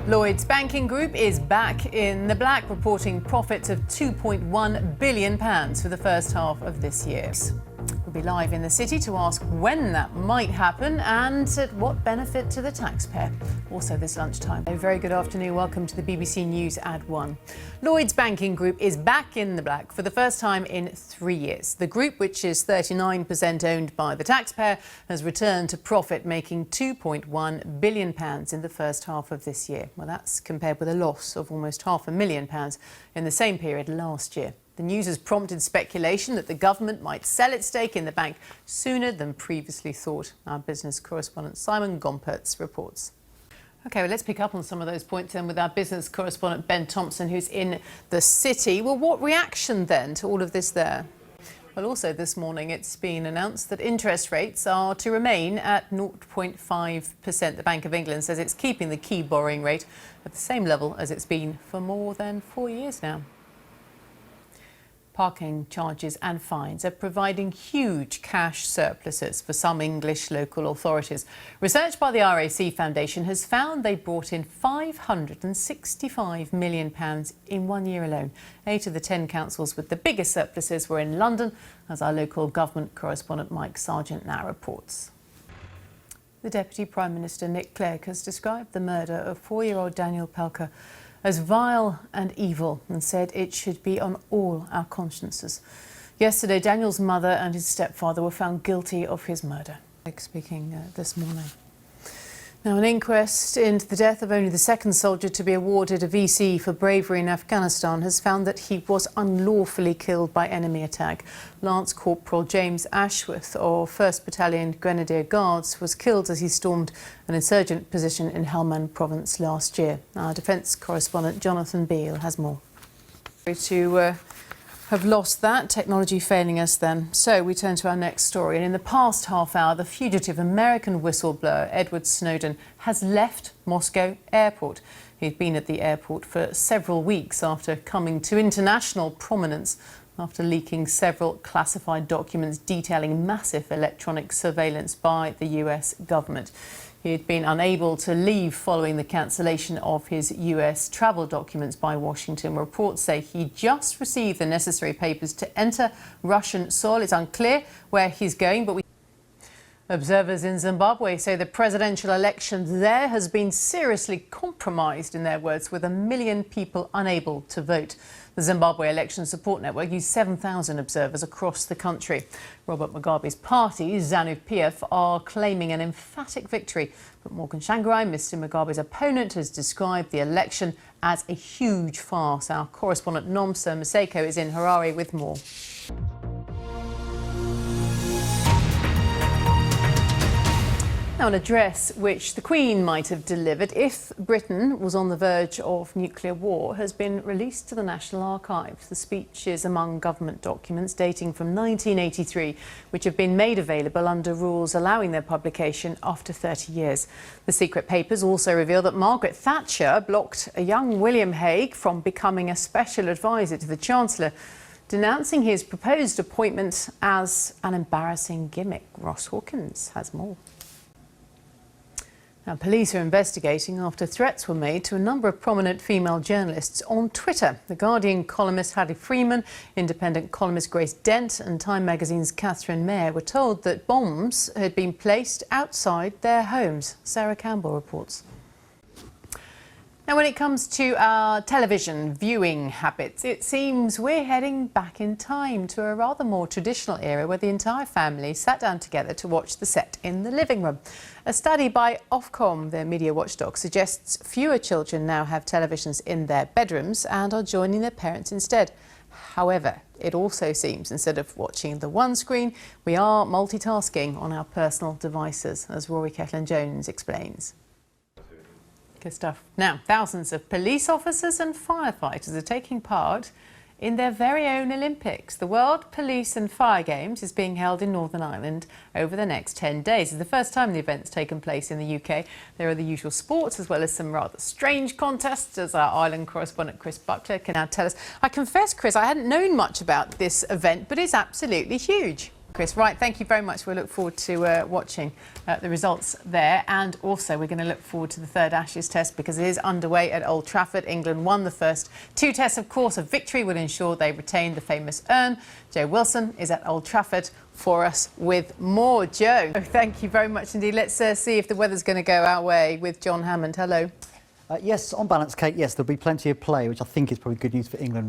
Lloyds Banking Group is back in the black, reporting profits of £2.1 billion for the first half of this year. We'll be live in the city to ask when that might happen and at what benefit to the taxpayer. Also this lunchtime. A very good afternoon. Welcome to the BBC News Ad 1. Lloyds Banking Group is back in the black for the first time in 3 years. The group, which is 39% owned by the taxpayer, has returned to profit, making £2.1 billion in the first half of this year. Well, that's compared with a loss of almost £500,000 in the same period last year. The news has prompted speculation that the government might sell its stake in the bank sooner than previously thought. Our business correspondent Simon Gompertz reports. OK, well, let's pick up on some of those points then with our business correspondent Ben Thompson, who's in the city. Well, what reaction then to all of this there? Well, also this morning it's been announced that interest rates are to remain at 0.5%. The Bank of England says it's keeping the key borrowing rate at the same level as it's been for more than 4 years now. Parking charges and fines are providing huge cash surpluses for some English local authorities. Research by the RAC Foundation has found they brought in £565 million in 1 year alone. 8 of the 10 councils with the biggest surpluses were in London, as our local government correspondent Mike Sargent now reports. The Deputy Prime Minister Nick Clegg has described the murder of 4-year-old Daniel Pelker as vile and evil and said it should be on all our consciences. Yesterday, Daniel's mother and his stepfather were found guilty of his murder. Speaking this morning. Now, an inquest into the death of only the second soldier to be awarded a VC for bravery in Afghanistan has found that he was unlawfully killed by enemy attack. Lance Corporal James Ashworth of 1st Battalion Grenadier Guards was killed as he stormed an insurgent position in Helmand province last year. Our defence correspondent Jonathan Beale has more. To have lost that, technology failing us then. So we turn to our next story. And in the past half hour, the fugitive American whistleblower Edward Snowden has left Moscow airport. He'd been at the airport for several weeks after coming to international prominence after leaking several classified documents detailing massive electronic surveillance by the US government. He had been unable to leave following the cancellation of his US travel documents by Washington. Reports say he just received the necessary papers to enter Russian soil. It's unclear where he's going, but observers in Zimbabwe say the presidential election there has been seriously compromised, in their words, with 1 million people unable to vote. The Zimbabwe Election Support Network used 7,000 observers across the country. Robert Mugabe's party, ZANU-PF, are claiming an emphatic victory. But Morgan Shangarai, Mr Mugabe's opponent, has described the election as a huge farce. Our correspondent Nomsa Maseko is in Harare with more. Now, an address which the Queen might have delivered if Britain was on the verge of nuclear war has been released to the National Archives. The speech is among government documents dating from 1983, which have been made available under rules allowing their publication after 30 years. The secret papers also reveal that Margaret Thatcher blocked a young William Hague from becoming a special advisor to the Chancellor, denouncing his proposed appointment as an embarrassing gimmick. Ross Hawkins has more. Now, police are investigating after threats were made to a number of prominent female journalists on Twitter. The Guardian columnist Hattie Freeman, Independent columnist Grace Dent and Time magazine's Catherine Mayer were told that bombs had been placed outside their homes. Sarah Campbell reports. Now, when it comes to our television viewing habits, it seems we're heading back in time to a rather more traditional era where the entire family sat down together to watch the set in the living room. A study by Ofcom, their media watchdog, suggests fewer children now have televisions in their bedrooms and are joining their parents instead. However, it also seems instead of watching the one screen, we are multitasking on our personal devices, as Rory Kettlin-Jones explains. Good stuff. Now, thousands of police officers and firefighters are taking part in their very own Olympics. The World Police and Fire Games is being held in Northern Ireland over the next 10 days. It's the first time the event's taken place in the UK. There are the usual sports as well as some rather strange contests, as our Ireland correspondent Chris Buckler can now tell us. I confess, Chris, I hadn't known much about this event, but it's absolutely huge. Chris, right, thank you very much. We'll look forward to watching the results there, and also we're going to look forward to the third Ashes test because it is underway at Old Trafford. England won the first 2 tests, of course. A victory will ensure they retain the famous urn. Joe Wilson is at Old Trafford for us with more. Joe, thank you very much indeed. Let's see if the weather's going to go our way with John Hammond. Hello. Yes, on balance, Kate, yes, there'll be plenty of play, which I think is probably good news for England.